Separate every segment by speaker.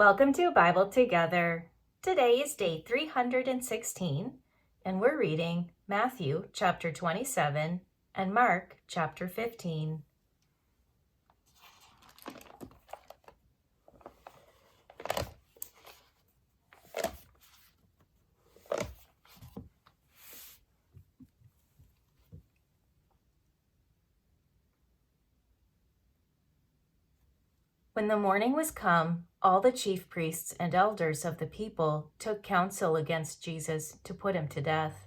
Speaker 1: Welcome to Bible Together. Today is day 316, and we're reading Matthew chapter 27 and Mark chapter 15. When the morning was come, all the chief priests and elders of the people took counsel against Jesus to put him to death.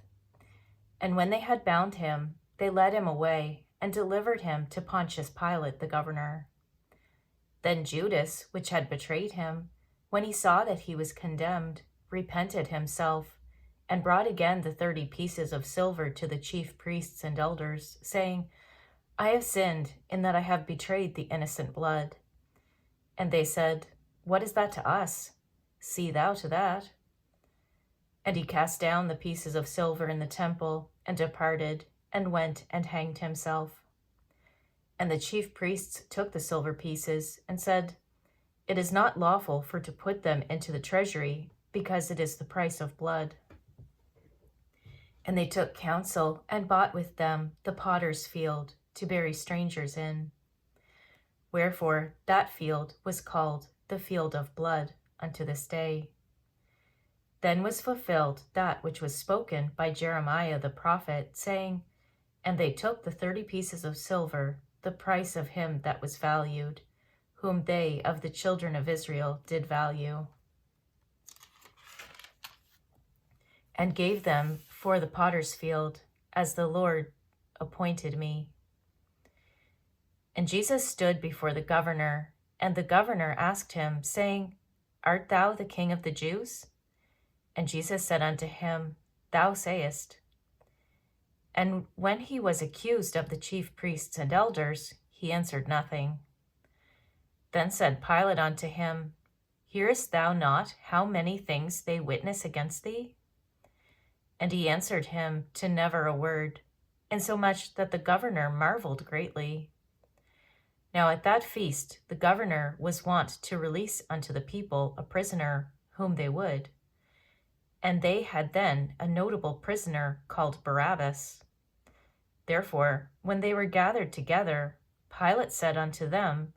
Speaker 1: And when they had bound him, they led him away and delivered him to Pontius Pilate the governor. Then Judas, which had betrayed him, when he saw that he was condemned, repented himself, and brought again the 30 pieces of silver to the chief priests and elders, saying, I have sinned in that I have betrayed the innocent blood. And they said, What is that to us? See thou to that. And he cast down the pieces of silver in the temple, and departed, and went and hanged himself. And the chief priests took the silver pieces, and said, It is not lawful for to put them into the treasury, because it is the price of blood. And they took counsel, and bought with them the potter's field, to bury strangers in. Wherefore that field was called the field of blood unto this day. Then was fulfilled that which was spoken by Jeremiah the prophet, saying, And they took the 30 pieces of silver, the price of him that was valued, whom they of the children of Israel did value, and gave them for the potter's field, as the Lord appointed me. And Jesus stood before the governor, and the governor asked him, saying, Art thou the King of the Jews? And Jesus said unto him, Thou sayest. And when he was accused of the chief priests and elders, he answered nothing. Then said Pilate unto him, Hearest thou not how many things they witness against thee? And he answered him to never a word, insomuch that the governor marveled greatly. Now at that feast the governor was wont to release unto the people a prisoner whom they would. And they had then a notable prisoner called Barabbas. Therefore, when they were gathered together, Pilate said unto them,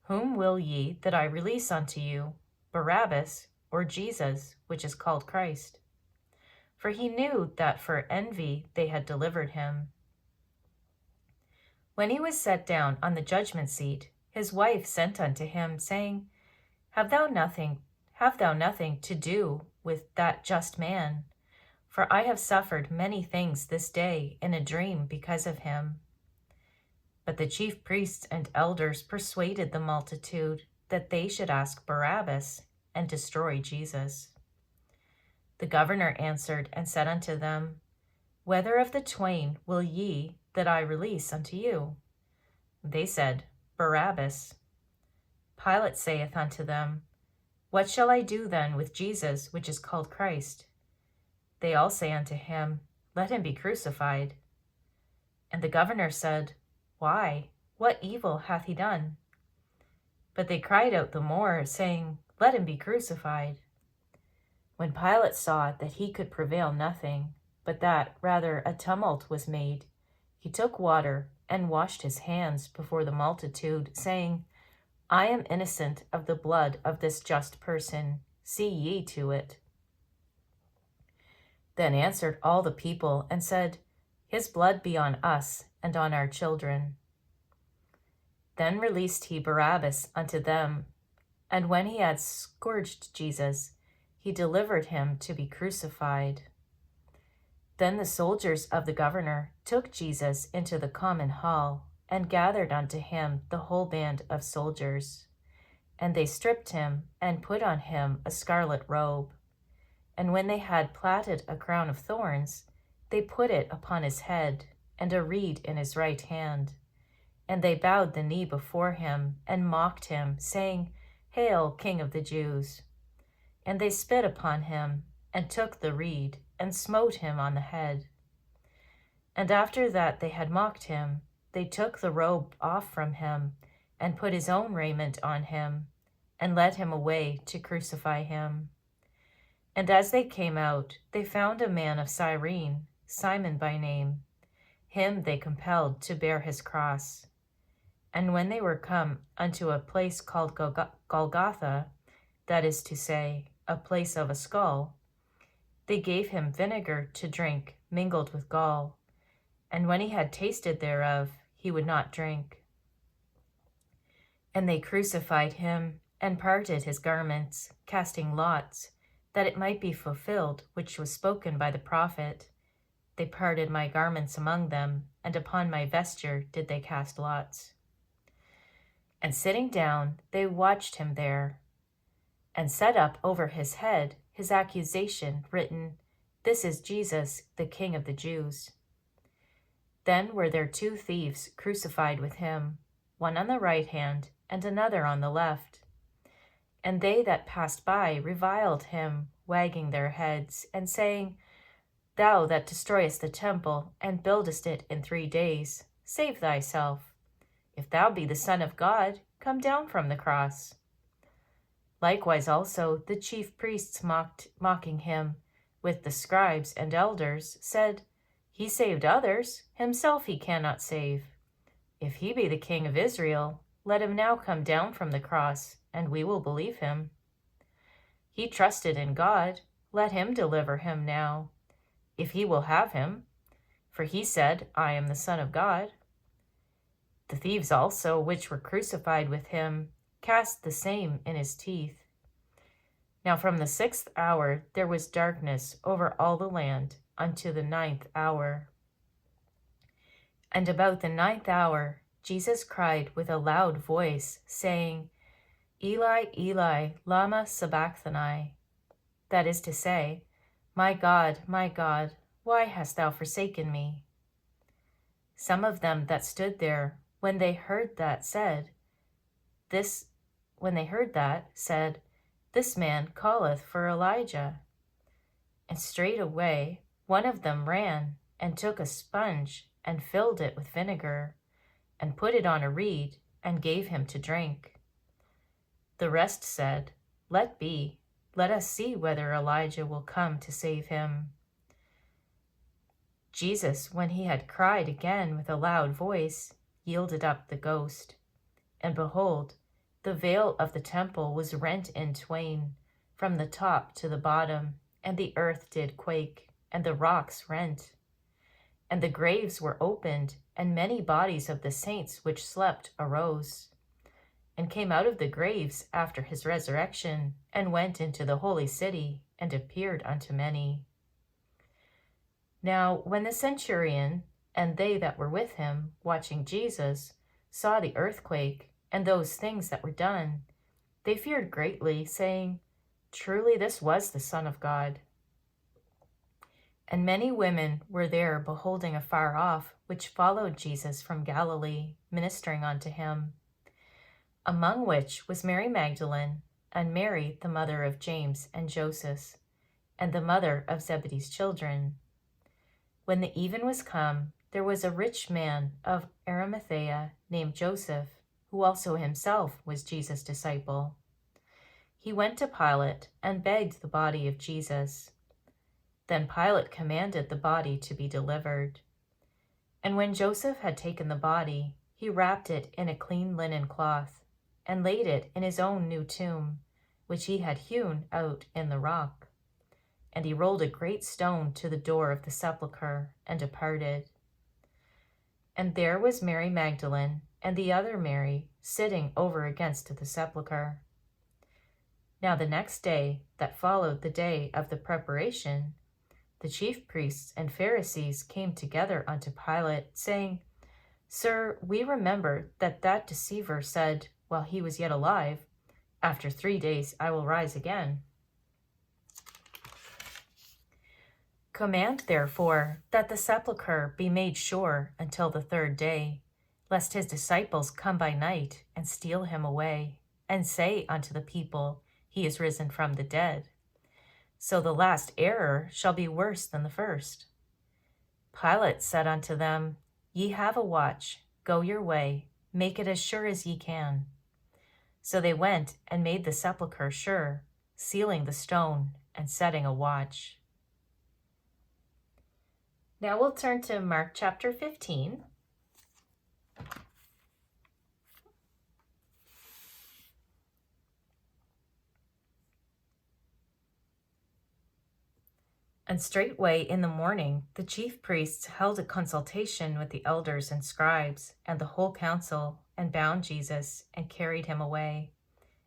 Speaker 1: Whom will ye that I release unto you, Barabbas, or Jesus, which is called Christ? For he knew that for envy they had delivered him. When he was set down on the judgment seat, his wife sent unto him, saying, Have thou nothing to do with that just man? For I have suffered many things this day in a dream because of him. But the chief priests and elders persuaded the multitude that they should ask Barabbas and destroy Jesus. The governor answered and said unto them, Whether of the twain will ye that I release unto you? They said, Barabbas. Pilate saith unto them, What shall I do then with Jesus, which is called Christ? They all say unto him, Let him be crucified. And the governor said, Why? What evil hath he done? But they cried out the more, saying, Let him be crucified. When Pilate saw that he could prevail nothing, but that rather a tumult was made, he took water and washed his hands before the multitude, saying, I am innocent of the blood of this just person. See ye to it. Then answered all the people and said, His blood be on us and on our children. Then released he Barabbas unto them, and when he had scourged Jesus, he delivered him to be crucified. Then the soldiers of the governor took Jesus into the common hall, and gathered unto him the whole band of soldiers. And they stripped him, and put on him a scarlet robe. And when they had platted a crown of thorns, they put it upon his head, and a reed in his right hand. And they bowed the knee before him, and mocked him, saying, Hail, King of the Jews! And they spit upon him, and took the reed, and smote him on the head. And after that they had mocked him, they took the robe off from him, and put his own raiment on him, and led him away to crucify him. And as they came out, they found a man of Cyrene, Simon by name. Him they compelled to bear his cross. And when they were come unto a place called Golgotha, that is to say, a place of a skull, they gave him vinegar to drink mingled with gall, and when he had tasted thereof, he would not drink. And they crucified him, and parted his garments, casting lots, that it might be fulfilled which was spoken by the prophet. They parted my garments among them, and upon my vesture did they cast lots. And sitting down, they watched him there, and set up over his head his accusation written, This is Jesus, the King of the Jews. Then were there 2 thieves crucified with him, one on the right hand, and another on the left. And they that passed by reviled him, wagging their heads, and saying, Thou that destroyest the temple, and buildest it in 3 days, save thyself. If thou be the Son of God, come down from the cross. Likewise also the chief priests mocking him, with the scribes and elders, said, He saved others, himself he cannot save. If he be the King of Israel, let him now come down from the cross, and we will believe him. He trusted in God, let him deliver him now, if he will have him. For he said, I am the Son of God. The thieves also, which were crucified with him, cast the same in his teeth. Now from the 6th hour there was darkness over all the land unto the 9th hour. And about the 9th hour Jesus cried with a loud voice, saying, Eli, Eli, lama sabachthani? That is to say, my God, why hast thou forsaken me? Some of them that stood there, when they heard that, said, This man calleth for Elijah. And straightway one of them ran, and took a sponge, and filled it with vinegar, and put it on a reed, and gave him to drink. The rest said, Let be, let us see whether Elijah will come to save him. Jesus, when he had cried again with a loud voice, yielded up the ghost. And behold, the veil of the temple was rent in twain, from the top to the bottom, and the earth did quake, and the rocks rent. And the graves were opened, and many bodies of the saints which slept arose, and came out of the graves after his resurrection, and went into the holy city, and appeared unto many. Now when the centurion and they that were with him, watching Jesus, saw the earthquake, and those things that were done, they feared greatly, saying, Truly this was the Son of God. And many women were there beholding afar off, which followed Jesus from Galilee, ministering unto him. Among which was Mary Magdalene, and Mary the mother of James and Joseph, and the mother of Zebedee's children. When the even was come, there was a rich man of Arimathea named Joseph, who also himself was Jesus' disciple. He went to Pilate, and begged the body of Jesus. Then Pilate commanded the body to be delivered. And when Joseph had taken the body, he wrapped it in a clean linen cloth, and laid it in his own new tomb, which he had hewn out in the rock. And he rolled a great stone to the door of the sepulchre, and departed. And there was Mary Magdalene, and the other Mary, sitting over against the sepulchre. Now the next day, that followed the day of the preparation, the chief priests and Pharisees came together unto Pilate, saying, Sir, we remember that deceiver said, while he was yet alive, After 3 days I will rise again. Command, therefore, that the sepulchre be made sure until the 3rd day, lest his disciples come by night and steal him away, and say unto the people, He is risen from the dead. So the last error shall be worse than the first. Pilate said unto them, Ye have a watch, go your way, make it as sure as ye can. So they went and made the sepulchre sure, sealing the stone and setting a watch. Now we'll turn to Mark chapter 15. And straightway in the morning the chief priests held a consultation with the elders and scribes and the whole council, and bound Jesus, and carried him away,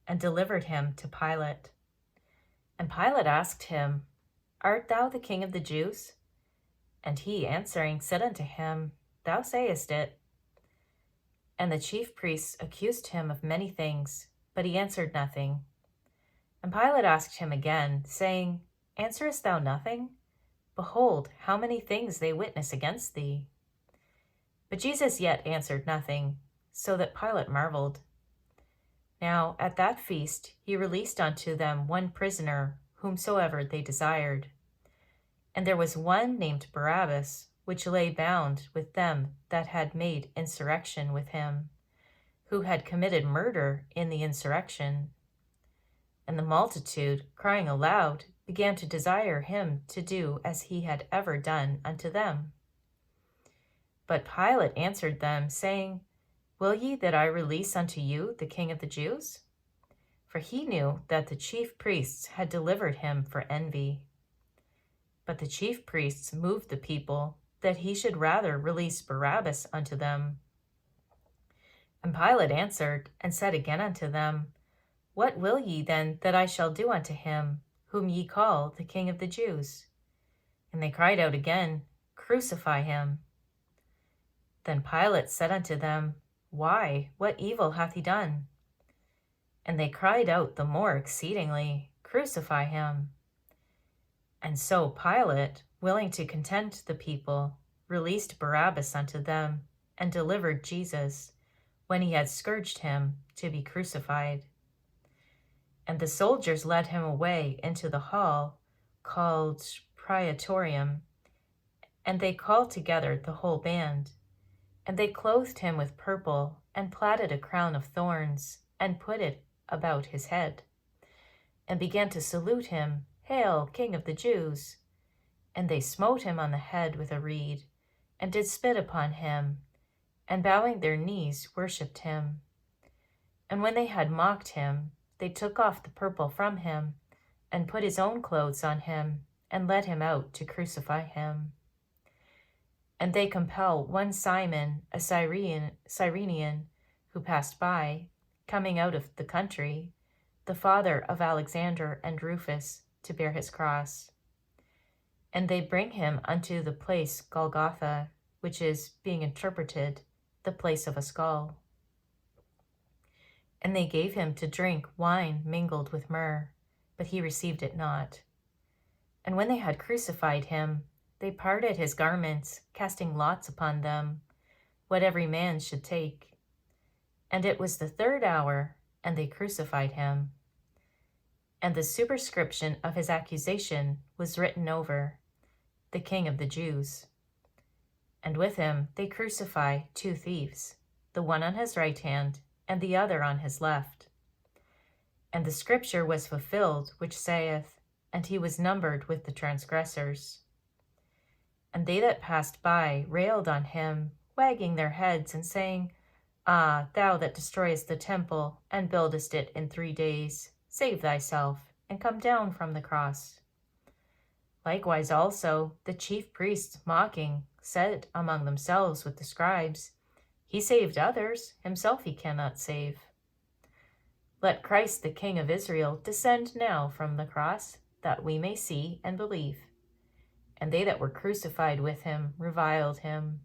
Speaker 1: and delivered him to Pilate. And Pilate asked him, Art thou the king of the Jews? And he answering said unto him, Thou sayest it. And the chief priests accused him of many things, but he answered nothing. And Pilate asked him again, saying, Answerest thou nothing? Behold, how many things they witness against thee. But Jesus yet answered nothing, so that Pilate marveled. Now at that feast he released unto them one prisoner, whomsoever they desired. And there was one named Barabbas, which lay bound with them that had made insurrection with him, who had committed murder in the insurrection. And the multitude, crying aloud, began to desire him to do as he had ever done unto them. But Pilate answered them, saying, Will ye that I release unto you the King of the Jews? For he knew that the chief priests had delivered him for envy. But the chief priests moved the people, that he should rather release Barabbas unto them. And Pilate answered, and said again unto them, What will ye then that I shall do unto him, whom ye call the King of the Jews? And they cried out again, Crucify him. Then Pilate said unto them, Why, what evil hath he done? And they cried out the more exceedingly, Crucify him. And so Pilate, willing to content the people, released Barabbas unto them, and delivered Jesus, when he had scourged him, to be crucified. And the soldiers led him away into the hall, called Praetorium, and they called together the whole band. And they clothed him with purple, and platted a crown of thorns, and put it about his head, and began to salute him, Hail, King of the Jews! And they smote him on the head with a reed, and did spit upon him, and bowing their knees worshipped him. And when they had mocked him, they took off the purple from him, and put his own clothes on him, and led him out to crucify him. And they compel one Simon, a Cyrenian, who passed by, coming out of the country, the father of Alexander and Rufus, to bear his cross. And they bring him unto the place Golgotha, which is, being interpreted, the place of a skull. And they gave him to drink wine mingled with myrrh, but he received it not. And when they had crucified him, they parted his garments, casting lots upon them, what every man should take. And it was the 3rd hour, and they crucified him. And the superscription of his accusation was written over, The King of the Jews. And with him they crucify 2 thieves, the one on his right hand, and the other on his left. And the scripture was fulfilled, which saith, And he was numbered with the transgressors. And they that passed by railed on him, wagging their heads, and saying, Ah, thou that destroyest the temple, and buildest it in 3 days, save thyself, and come down from the cross. Likewise also the chief priests, mocking, said among themselves with the scribes, He saved others, himself he cannot save. Let Christ the King of Israel descend now from the cross, that we may see and believe. And they that were crucified with him reviled him.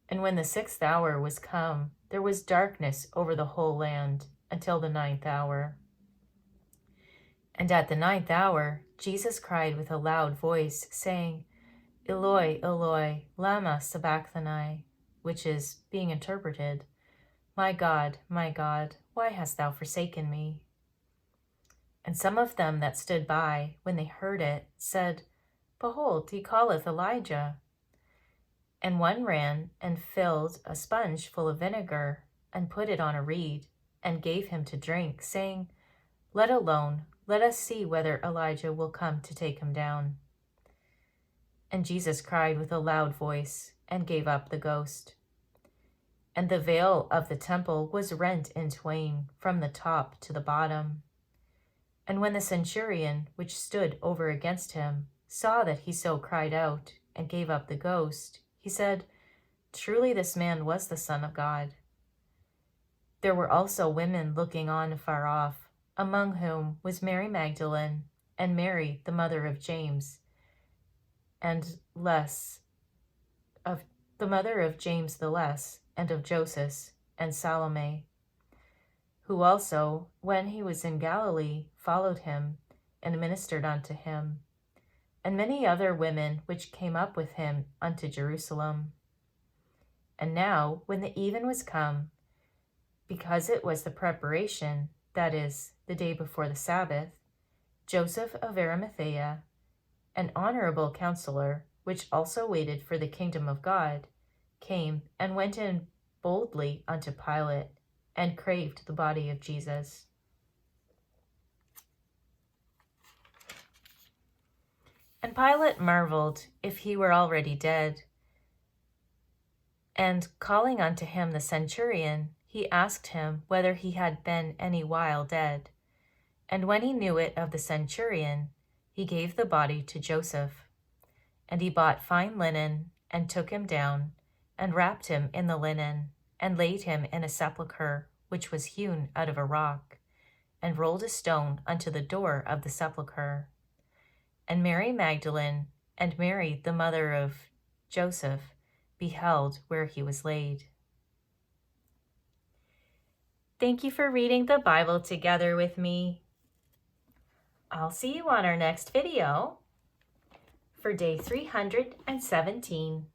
Speaker 1: And when the 6th hour was come, there was darkness over the whole land until the 9th hour. And at the 9th hour Jesus cried with a loud voice, saying, Eloi, Eloi, lama sabachthani, which is, being interpreted, my God, why hast thou forsaken me? And some of them that stood by, when they heard it, said, Behold, he calleth Elijah. And one ran and filled a sponge full of vinegar, and put it on a reed, and gave him to drink, saying, "Let alone, let us see whether Elijah will come to take him down." And Jesus cried with a loud voice and gave up the ghost. And the veil of the temple was rent in twain from the top to the bottom. And when the centurion, which stood over against him, saw that he so cried out and gave up the ghost, he said, "Truly this man was the Son of God." There were also women looking on afar off, among whom was Mary Magdalene, and Mary, the mother of James, and the mother of James the Less, and of Joseph, and Salome, who also, when he was in Galilee, followed him, and ministered unto him, and many other women which came up with him unto Jerusalem. And now, when the even was come, because it was the preparation, that is, the day before the Sabbath, Joseph of Arimathea, an honorable counselor, which also waited for the kingdom of God, came and went in boldly unto Pilate, and craved the body of Jesus. And Pilate marveled if he were already dead. And calling unto him the centurion, he asked him whether he had been any while dead. And when he knew it of the centurion, he gave the body to Joseph. And he bought fine linen, and took him down, and wrapped him in the linen, and laid him in a sepulchre which was hewn out of a rock, and rolled a stone unto the door of the sepulchre. And Mary Magdalene and Mary the mother of Joseph beheld where he was laid. Thank you for reading the Bible together with me. I'll see you on our next video for day 317.